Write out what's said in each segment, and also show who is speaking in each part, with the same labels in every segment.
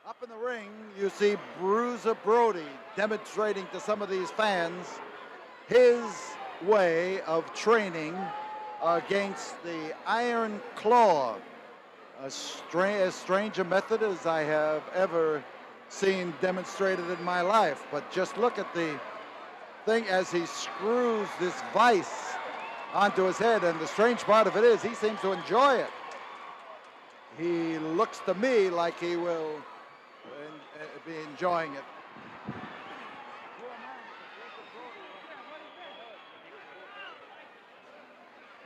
Speaker 1: Up in the ring, you see Bruiser Brody demonstrating to some of these fans his way of training against the Iron Claw, as strange a method as I have ever seen demonstrated in my life. But just look at the thing as he screws this vice onto his head, and the strange part of it is he seems to enjoy it. He looks to me like he will be enjoying it.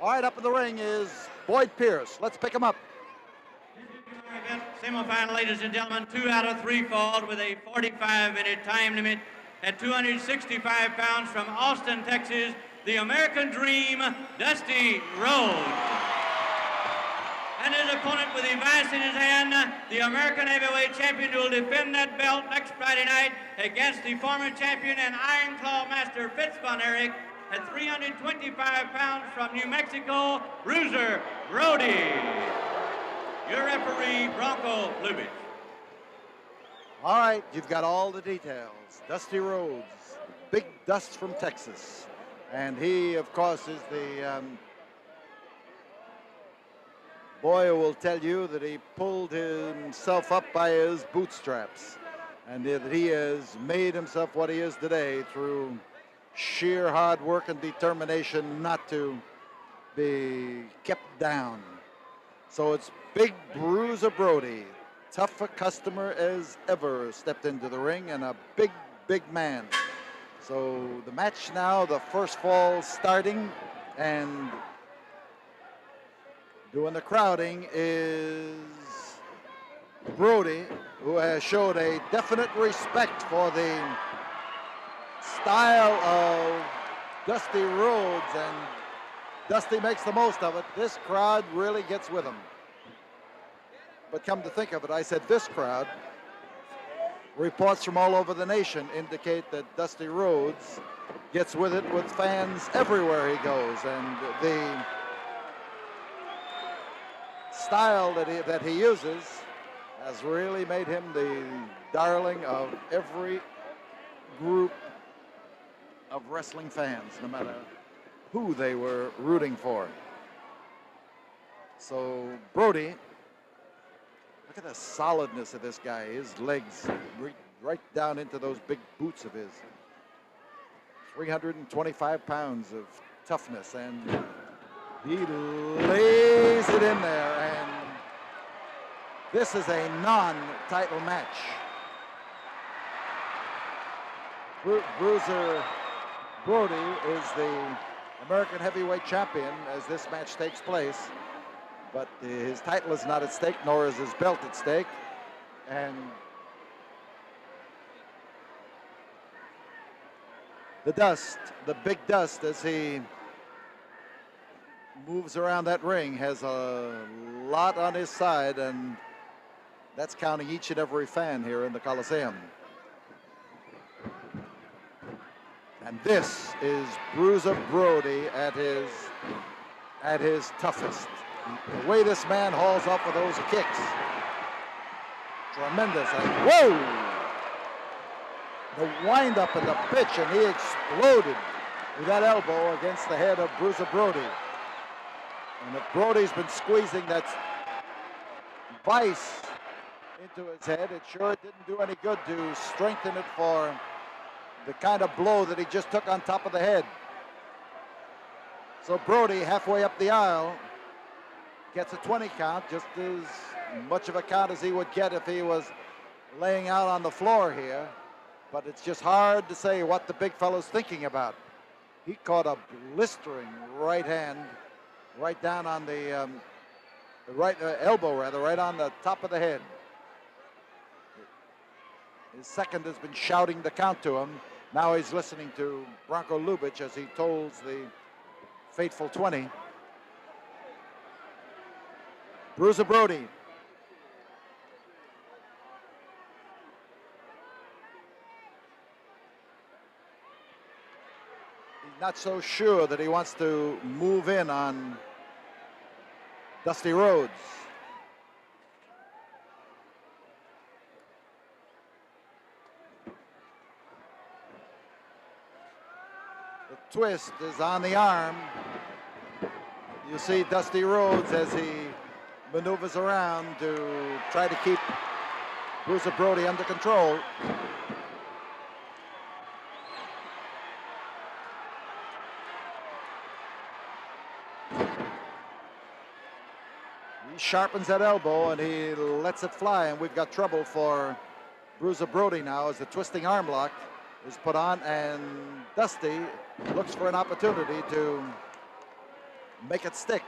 Speaker 1: All right, up in the ring is Boyd Pierce. Let's pick him up.
Speaker 2: Semifinal, ladies and gentlemen, 2 out of 3 fall with a 45-minute time limit at 265 pounds from Austin, Texas, the American Dream, Dusty Rhodes. And his opponent with the vice in his hand, the American Heavyweight Champion, who will defend that belt next Friday night against the former champion and Iron Claw Master Fitz von Erich at 325 pounds from New Mexico, Bruiser Brody. Your referee, Bronco Lubitsch.
Speaker 1: All right, you've got all the details. Dusty Rhodes, Big Dust from Texas. And he, of course, is the boy who will tell you that he pulled himself up by his bootstraps and that he has made himself what he is today through sheer hard work and determination not to be kept down. So it's Big Bruiser Brody, tough a customer as ever stepped into the ring, and a big, big man. So the match now, the first fall starting, and doing the crowding is Brody, who has showed a definite respect for the style of Dusty Rhodes, and Dusty makes the most of it. This crowd really gets with him. But come to think of it, I said this crowd. Reports from all over the nation indicate that Dusty Rhodes gets with it with fans everywhere he goes, and the style that he uses has really made him the darling of every group of wrestling fans, no matter who they were rooting for. So Brody, look at the solidness of this guy. His legs right down into those big boots of his. 325 pounds of toughness, and he lays it in there, and this is a non-title match. Bruiser Brody is the American Heavyweight Champion as this match takes place, but his title is not at stake, nor is his belt at stake. And the Dust, the Big Dust, as he moves around that ring, has a lot on his side, and that's counting each and every fan here in the Coliseum. And this is Bruiser Brody at his toughest. The way this man hauls up with those kicks, tremendous. And whoa! The wind-up and the pitch, and he exploded with that elbow against the head of Bruiser Brody. And if Brody's been squeezing that vice into his head, it sure didn't do any good to strengthen it for the kind of blow that he just took on top of the head. So Brody, halfway up the aisle, gets a 20 count, just as much of a count as he would get if he was laying out on the floor here. But it's just hard to say what the big fellow's thinking about. He caught a blistering right hand, right down on the right elbow, rather, right on the top of the head. His second has been shouting the count to him. Now he's listening to Bronco Lubitsch as he tolls the fateful 20. Bruiser Brody. He's not so sure that he wants to move in on Dusty Rhodes. twist is on the arm. You see Dusty Rhodes as he maneuvers around to try to keep Bruiser Brody under control. He sharpens that elbow and he lets it fly, and we've got trouble for Bruiser Brody now as the twisting arm lock is put on, and Dusty looks for an opportunity to make it stick.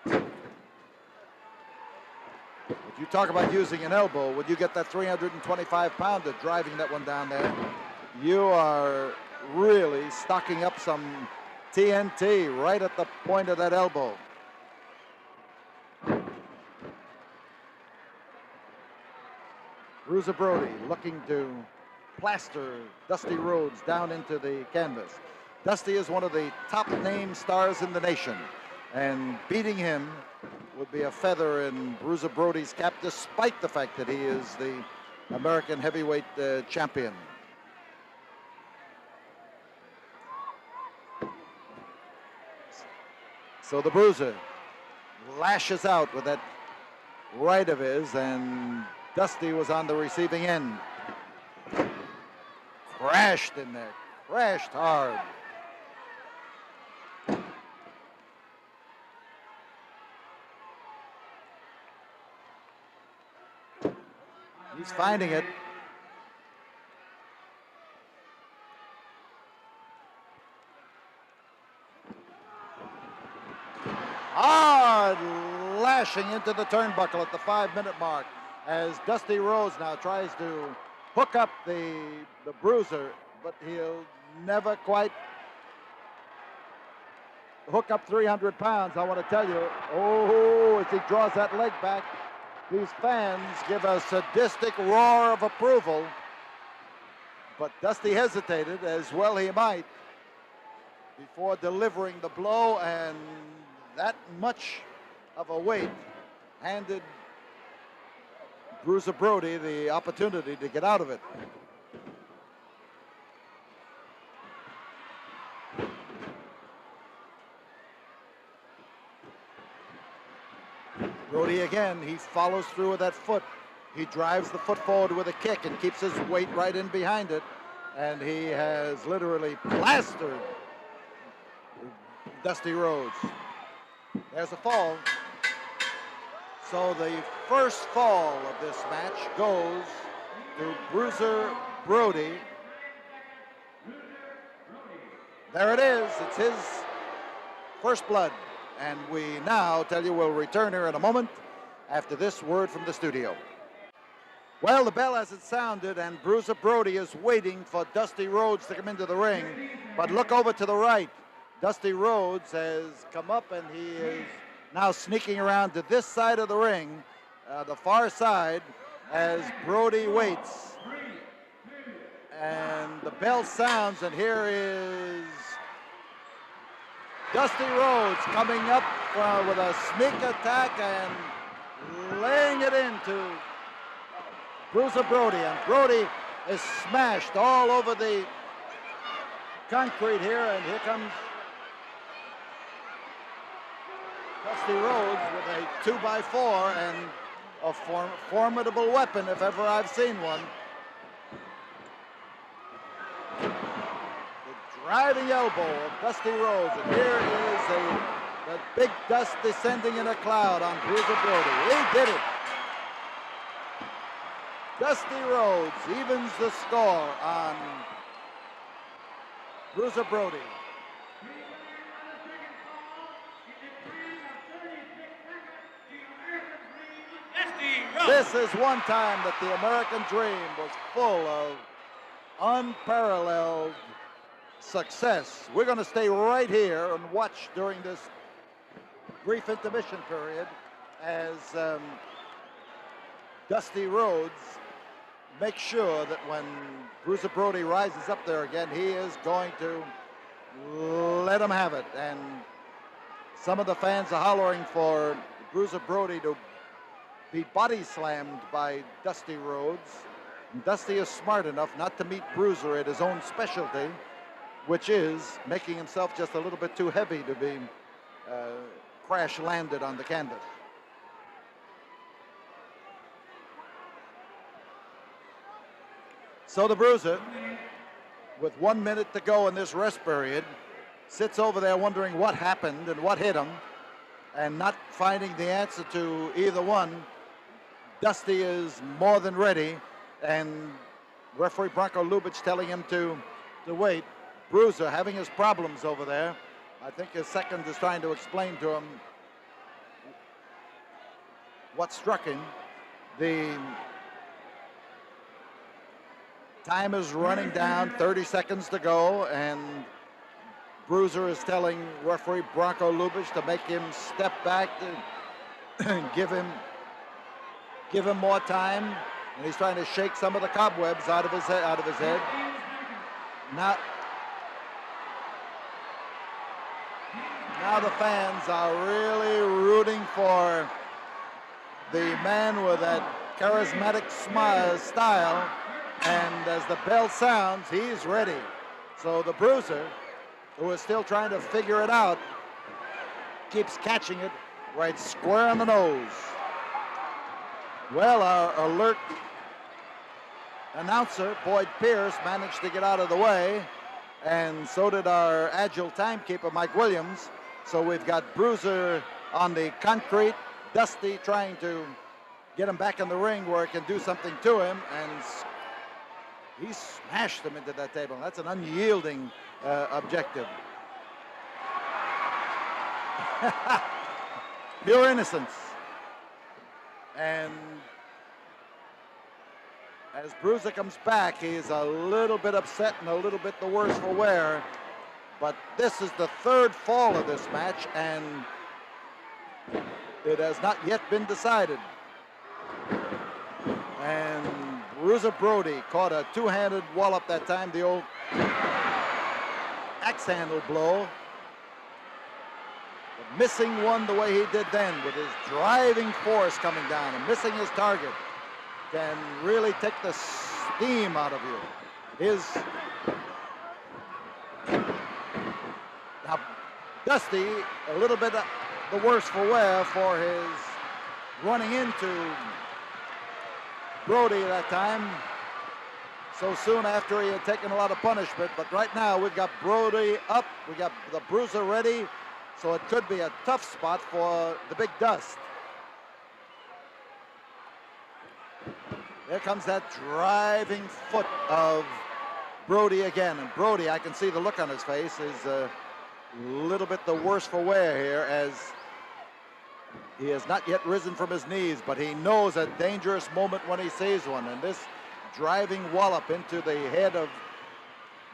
Speaker 1: If you talk about using an elbow, when you get that 325-pounder driving that one down there, you are really stocking up some TNT right at the point of that elbow. Bruiser Brody looking to plaster Dusty Rhodes down into the canvas. Dusty is one of the top name stars in the nation, and beating him would be a feather in Bruiser Brody's cap, despite the fact that he is the American heavyweight champion. So the Bruiser lashes out with that right of his, and Dusty was on the receiving end. Crashed in there, crashed hard. He's finding it. Hard lashing into the turnbuckle at the 5-minute mark as Dusty Rhodes now tries to hook up the Bruiser, but he'll never quite hook up 300 pounds. I want to tell you, oh, as he draws that leg back, these fans give a sadistic roar of approval, but Dusty hesitated, as well he might, before delivering the blow, and that much of a weight handed Bruiser Brody the opportunity to get out of it. Brody again, he follows through with that foot. He drives the foot forward with a kick and keeps his weight right in behind it. And he has literally plastered Dusty Rhodes. There's a fall. So the first fall of this match goes to Bruiser Brody. There it is. It's his first blood. And we now tell you we'll return here in a moment after this word from the studio. Well, the bell hasn't sounded, and Bruiser Brody is waiting for Dusty Rhodes to come into the ring. But look over to the right. Dusty Rhodes has come up, and he is now sneaking around to this side of the ring, the far side, as Brody waits. And the bell sounds, and here is Dusty Rhodes coming up with a sneak attack and laying it into Bruiser Brody. And Brody is smashed all over the concrete here, and here comes Dusty Rhodes with a 2x4 and a formidable weapon if ever I've seen one. Driving elbow of Dusty Rhodes, and here is the big dust descending in a cloud on Bruiser Brody. He did it. Dusty Rhodes evens the score on Bruiser Brody. This is one time that the American Dream was full of unparalleled success. We're going to stay right here and watch during this brief intermission period as Dusty Rhodes makes sure that when Bruiser Brody rises up there again, he is going to let him have it. And some of the fans are hollering for Bruiser Brody to be body slammed by Dusty Rhodes. And Dusty is smart enough not to meet Bruiser at his own specialty, which is making himself just a little bit too heavy to be crash landed on the canvas. So the Bruiser, with 1 minute to go in this rest period, sits over there wondering what happened and what hit him, and not finding the answer to either one. Dusty is more than ready, and referee Bronco Lubitsch telling him to wait. Bruiser having his problems over there. I think his second is trying to explain to him what struck him. The time is running down, 30 seconds to go, and Bruiser is telling referee Bronco Lubitsch to make him step back to give him more time, and he's trying to shake some of the cobwebs out of his head. Now the fans are really rooting for the man with that charismatic style, and as the bell sounds, he's ready. So the Bruiser, who is still trying to figure it out, keeps catching it right square on the nose. Well, our alert announcer, Boyd Pierce, managed to get out of the way, and so did our agile timekeeper, Mike Williams. So we've got Bruiser on the concrete, Dusty trying to get him back in the ring where it can do something to him, and he smashed him into that table. That's an unyielding objective. Pure innocence. And as Bruiser comes back, he's a little bit upset and a little bit the worse for wear. But this is the third fall of this match, and it has not yet been decided. And Bruiser Brody caught a two-handed wallop that time, the old axe handle blow. But missing one the way he did then, with his driving force coming down and missing his target, can really take the steam out of you. Now, Dusty, a little bit the worse for wear for his running into Brody that time so soon after he had taken a lot of punishment. But right now we've got Brody up, we got the Bruiser ready, so it could be a tough spot for the Big Dust. There comes that driving foot of Brody again, and Brody, I can see the look on his face, is a little bit the worse for wear here, as he has not yet risen from his knees, but he knows a dangerous moment when he sees one, and this driving wallop into the head of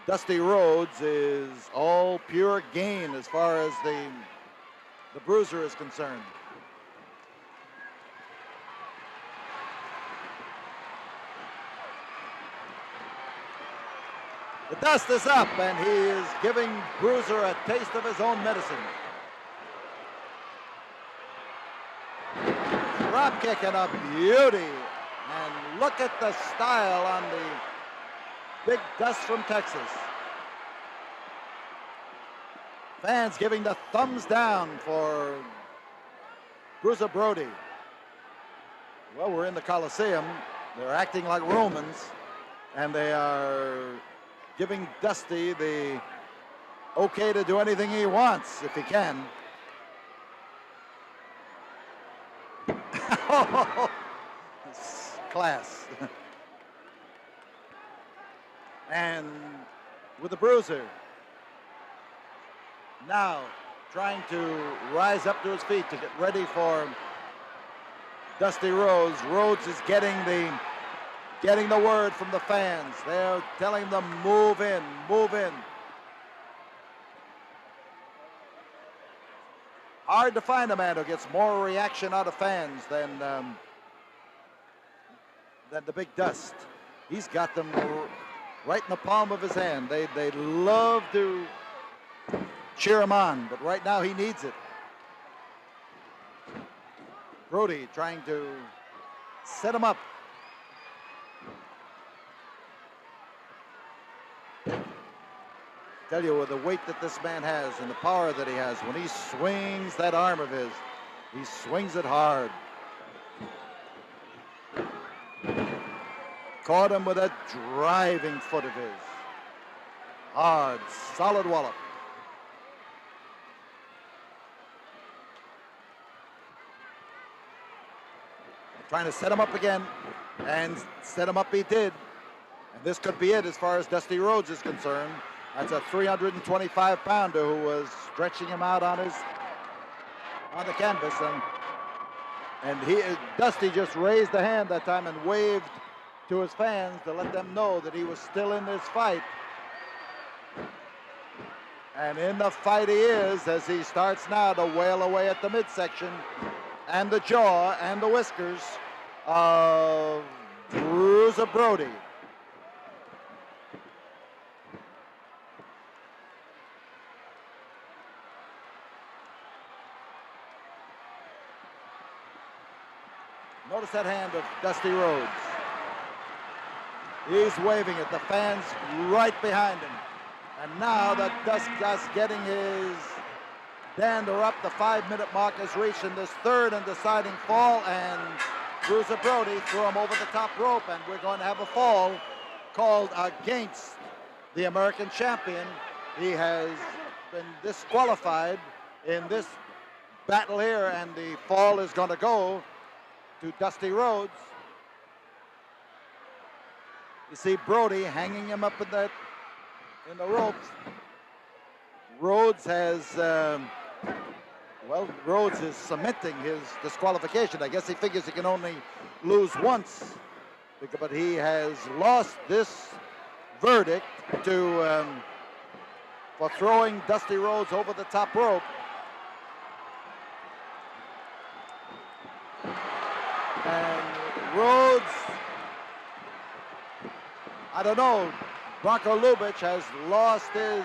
Speaker 1: Dusty Rhodes is all pure gain as far as the Bruiser is concerned. The dust is up, and he is giving Bruiser a taste of his own medicine. Drop kick and a beauty. And look at the style on the Big Dust from Texas. Fans giving the thumbs down for Bruiser Brody. Well, we're in the Coliseum. They're acting like Romans, and they are giving Dusty the okay to do anything he wants if he can. Class. And with the Bruiser now trying to rise up to his feet to get ready for Dusty Rhodes. Rhodes is getting the word from the fans. They're telling them move in, move in. Hard to find a man who gets more reaction out of fans than the Big Dust. He's got them right in the palm of his hand. They love to cheer him on, but right now he needs it. Brody trying to set him up. tell you, with the weight that this man has and the power that he has, when he swings that arm of his, he swings it hard. Caught him with that driving foot of his. Hard, solid wallop. Trying to set him up again, and set him up he did. And this could be it as far as Dusty Rhodes is concerned. That's a 325-pounder who was stretching him out on the canvas, and Dusty just raised a hand that time and waved to his fans to let them know that he was still in this fight. And in the fight he is, as he starts now to wail away at the midsection and the jaw and the whiskers of Bruiser Brody. Notice that hand of Dusty Rhodes. He's waving at the fans right behind him. And now that Dust's getting his dander up, the 5-minute mark is reached in this third and deciding fall, and Bruiser Brody threw him over the top rope, and we're going to have a fall called against the American champion. He has been disqualified in this battle here, and the fall is going to go to Dusty Rhodes. You see Brody hanging him up in the ropes. Rhodes has, Rhodes is cementing his disqualification. I guess he figures he can only lose once, but he has lost this verdict for throwing Dusty Rhodes over the top rope. And Rhodes, I don't know, Bronco Lubitsch has lost his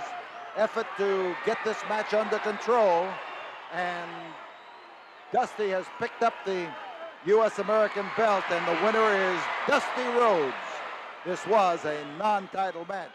Speaker 1: effort to get this match under control, and Dusty has picked up the U.S. American belt, and the winner is Dusty Rhodes. This was a non-title match.